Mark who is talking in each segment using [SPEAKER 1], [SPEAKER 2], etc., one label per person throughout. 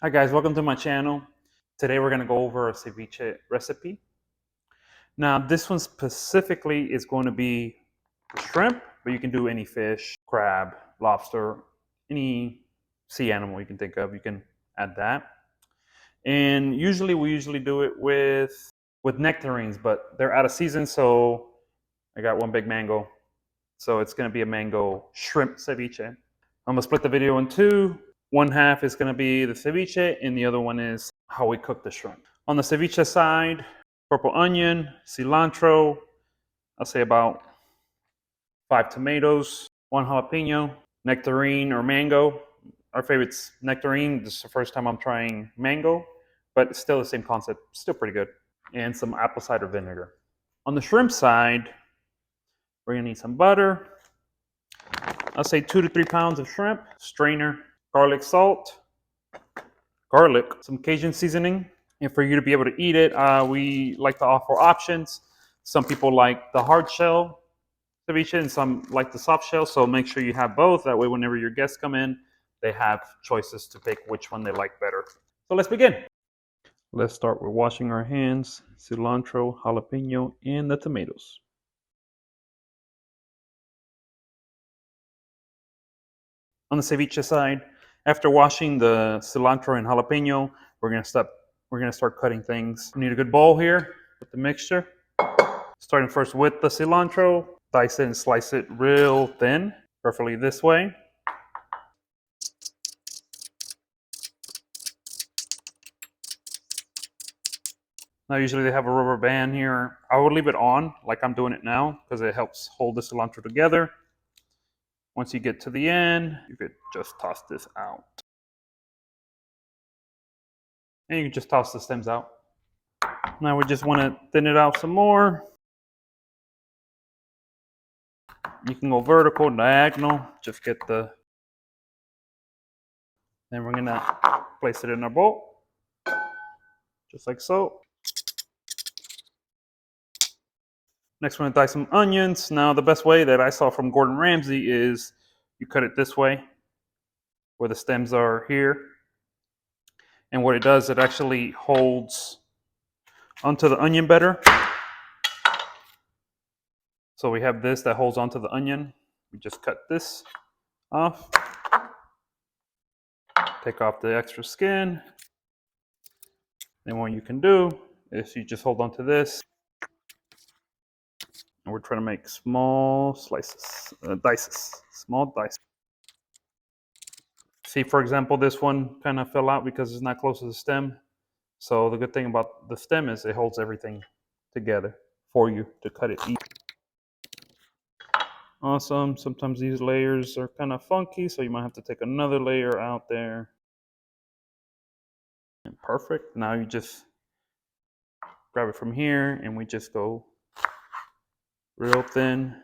[SPEAKER 1] Hi guys, welcome to my channel. Today we're going to go over a ceviche recipe. Now this one specifically is going to be shrimp, but you can do any fish, crab, lobster, any sea animal you can think of, you can add that. And we usually do it with nectarines, but they're out of season, so I got one big mango. So it's going to be a mango shrimp ceviche. I'm going to split the video in two. One half is going to be the ceviche, and the other one is how we cook the shrimp. On the ceviche side, purple onion, cilantro, I'll say about 5 tomatoes, 1 jalapeno, nectarine or mango. Our favorite's nectarine. This is the first time I'm trying mango, but it's still the same concept. Still pretty good. And some apple cider vinegar. On the shrimp side, we're going to need some butter. I'll say 2 to 3 pounds of shrimp, strainer, garlic salt, garlic, some Cajun seasoning. And for you to be able to eat it, we like to offer options. Some people like the hard shell ceviche and some like the soft shell. So make sure you have both. That way, whenever your guests come in, they have choices to pick which one they like better. So let's begin. Let's start with washing our hands, cilantro, jalapeno, and the tomatoes. On the ceviche side, after washing the cilantro and jalapeno, we're gonna start cutting things. We need a good bowl here with the mixture. Starting first with the cilantro, dice it and slice it real thin, preferably this way. Now usually they have a rubber band here. I would leave it on like I'm doing it now because it helps hold the cilantro together. Once you get to the end, you could just toss this out. And you can just toss the stems out. Now we just want to thin it out some more. You can go vertical, diagonal, just get the... Then we're gonna place it in our bowl, just like so. Next, we're gonna dice some onions. Now, the best way that I saw from Gordon Ramsay is you cut it this way, where the stems are here. And what it does, it actually holds onto the onion better. So we have this that holds onto the onion. We just cut this off. Take off the extra skin. And what you can do is you just hold onto this. And we're trying to make small slices, small dice. See, for example, this one kind of fell out because it's not close to the stem. So the good thing about the stem is it holds everything together for you to cut it easy. Awesome. Sometimes these layers are kind of funky, so you might have to take another layer out there. And perfect. Now you just grab it from here and we just go real thin.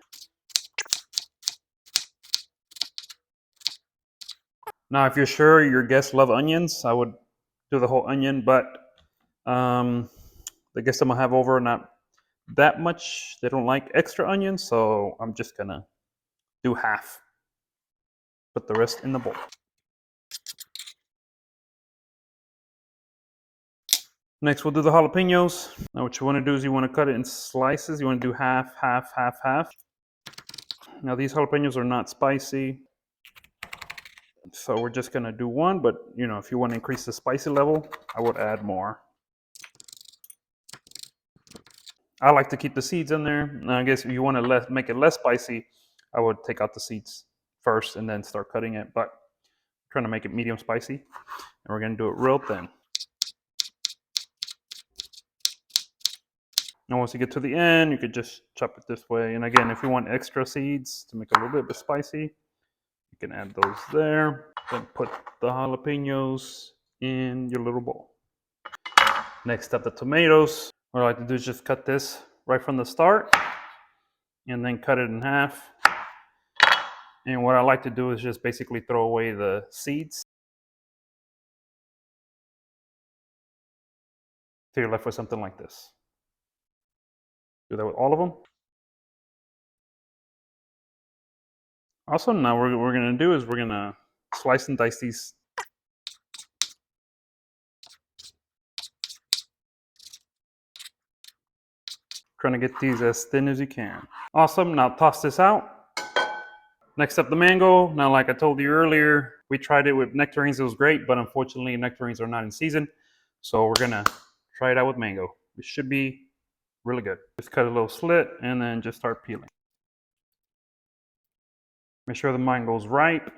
[SPEAKER 1] Now, if you're sure your guests love onions, I would do the whole onion, but the guests I'm gonna have over not that much. They don't like extra onions, so I'm just gonna do half. Put the rest in the bowl. Next, we'll do the jalapenos. Now, what you want to do is you want to cut it in slices. You want to do half, half, half, half. Now, these jalapenos are not spicy, so we're just gonna do one. But you know, if you want to increase the spicy level, I would add more. I like to keep the seeds in there. Now, I guess if you want to make it less spicy, I would take out the seeds first and then start cutting it. But I'm trying to make it medium spicy, and we're gonna do it real thin. And once you get to the end, you could just chop it this way. And again, if you want extra seeds to make it a little bit spicy, you can add those there. Then put the jalapenos in your little bowl. Next up, the tomatoes. What I like to do is just cut this right from the start and then cut it in half. And what I like to do is just basically throw away the seeds. So you're left with something like this. Do that with all of them. Also, now what we're gonna do is we're gonna slice and dice these Trying to get these as thin as you can. Awesome, now toss this out. Next up, the mango. Now, like I told you earlier, we tried it with nectarines. It was great, but unfortunately, nectarines are not in season. So we're gonna try it out with mango. It should be really good. Just cut a little slit and then just start peeling. Make sure the mango's ripe,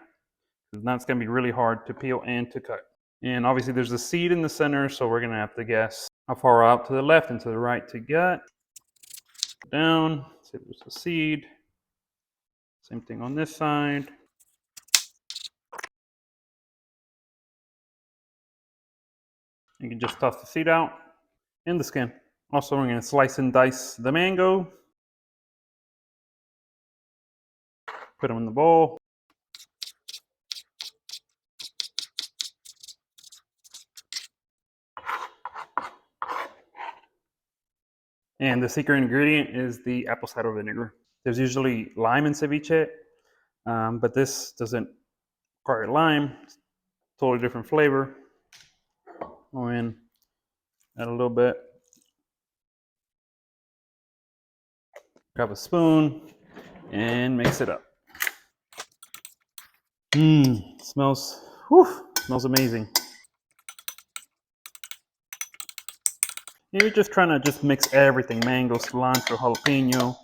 [SPEAKER 1] because now it's gonna be really hard to peel and to cut. And obviously there's a seed in the center, so we're gonna have to guess how far out to the left and to the right to get. Down, say there's a seed. Same thing on this side. You can just toss the seed out and the skin. Also, we're gonna slice and dice the mango. Put them in the bowl. And the secret ingredient is the apple cider vinegar. There's usually lime in ceviche, but this doesn't require lime. It's totally different flavor. Go in, add a little bit. Grab a spoon and mix it up. Smells amazing. You're just trying to just mix everything: mango, cilantro, jalapeno.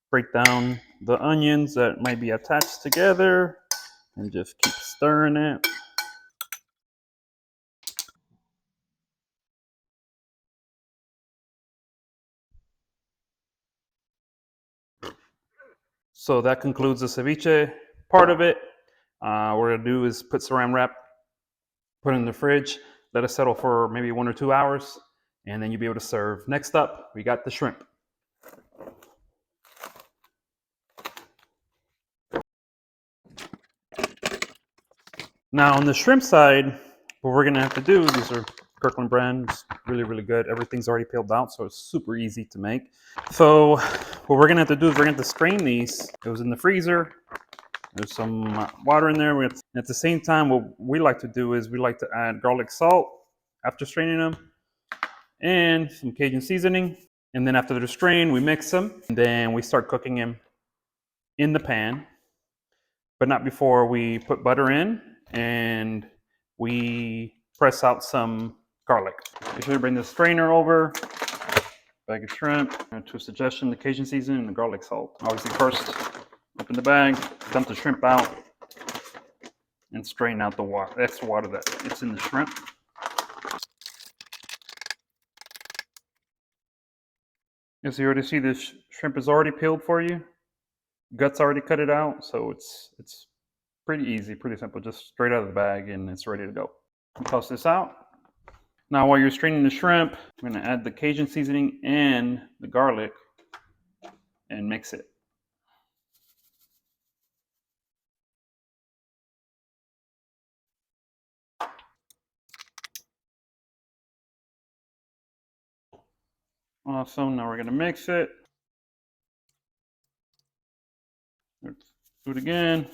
[SPEAKER 1] Break down the onions that might be attached together and just keep stirring it. So that concludes the ceviche part of it. What we're gonna do is put saran wrap, put it in the fridge, let it settle for maybe 1 or 2 hours, and then you'll be able to serve. Next up, we got the shrimp. Now on the shrimp side, what we're gonna have to do, these are Kirkland brands, really, really good. Everything's already peeled out, so it's super easy to make. So what we're gonna have to do is we're gonna have to strain these. It was in the freezer. There's some water in there. At the same time, what we like to do is we like to add garlic salt after straining them and some Cajun seasoning. And then after they're strained, we mix them. And then we start cooking them in the pan, but not before we put butter in and we press out some garlic. Make sure to bring the strainer over. Bag of shrimp. To a suggestion, the Cajun seasoning and the garlic salt. Obviously, first open the bag, dump the shrimp out, and strain out the water, extra water that's in the shrimp. As you already see, this shrimp is already peeled for you. Guts already cut it out, so it's pretty easy, pretty simple. Just straight out of the bag, and it's ready to go. Toss this out. Now, while you're straining the shrimp, I'm going to add the Cajun seasoning and the garlic and mix it. Awesome. Now we're going to mix it. Let's do it again.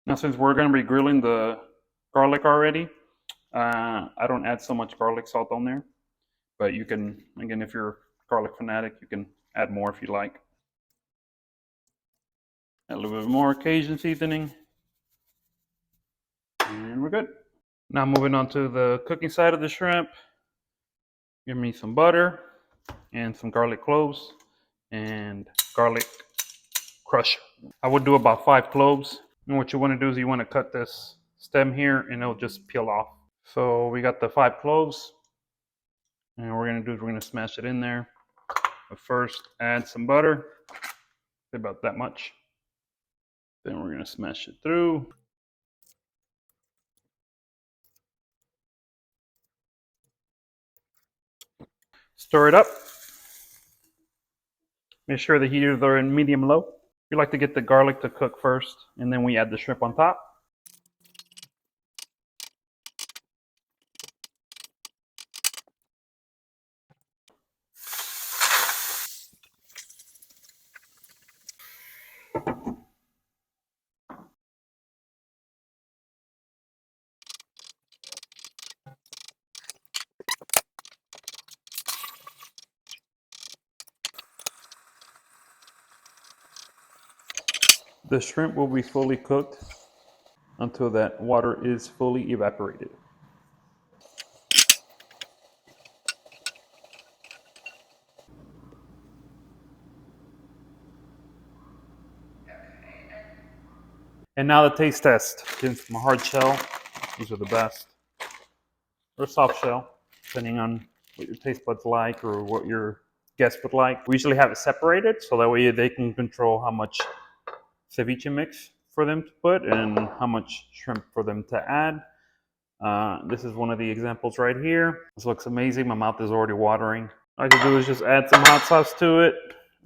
[SPEAKER 1] Now, since we're going to be grilling the garlic already, I don't add so much garlic salt on there. But you can, again, if you're a garlic fanatic, you can add more if you like. Add a little bit more Cajun seasoning. And we're good. Now moving on to the cooking side of the shrimp. Give me some butter and some garlic cloves and garlic crush. I would do about 5 cloves. And what you want to do is you want to cut this stem here and it'll just peel off. So we got the 5 cloves. And what we're going to do is we're going to smash it in there. But first, add some butter, about that much. Then we're going to smash it through. Stir it up. Make sure the heaters are in medium low. We like to get the garlic to cook first, and then we add the shrimp on top. The shrimp will be fully cooked until that water is fully evaporated. And now the taste test. Getting from a hard shell. These are the best. Or a soft shell, depending on what your taste buds like or what your guest would like. We usually have it separated so that way they can control how much ceviche mix for them to put and how much shrimp for them to add. This is one of the examples right here. This looks amazing. My mouth is already watering. All I have to do is just add some hot sauce to it,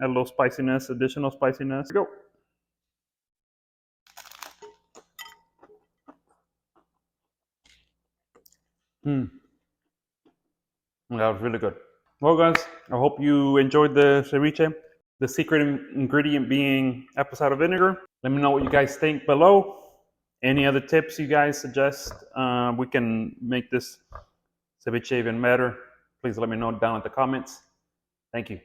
[SPEAKER 1] add a little spiciness, additional spiciness. Go. That was really good. Well, guys, I hope you enjoyed the ceviche. The secret ingredient being apple cider vinegar. Let me know what you guys think below. Any other tips you guys suggest we can make this ceviche even better? Please let me know down in the comments. Thank you.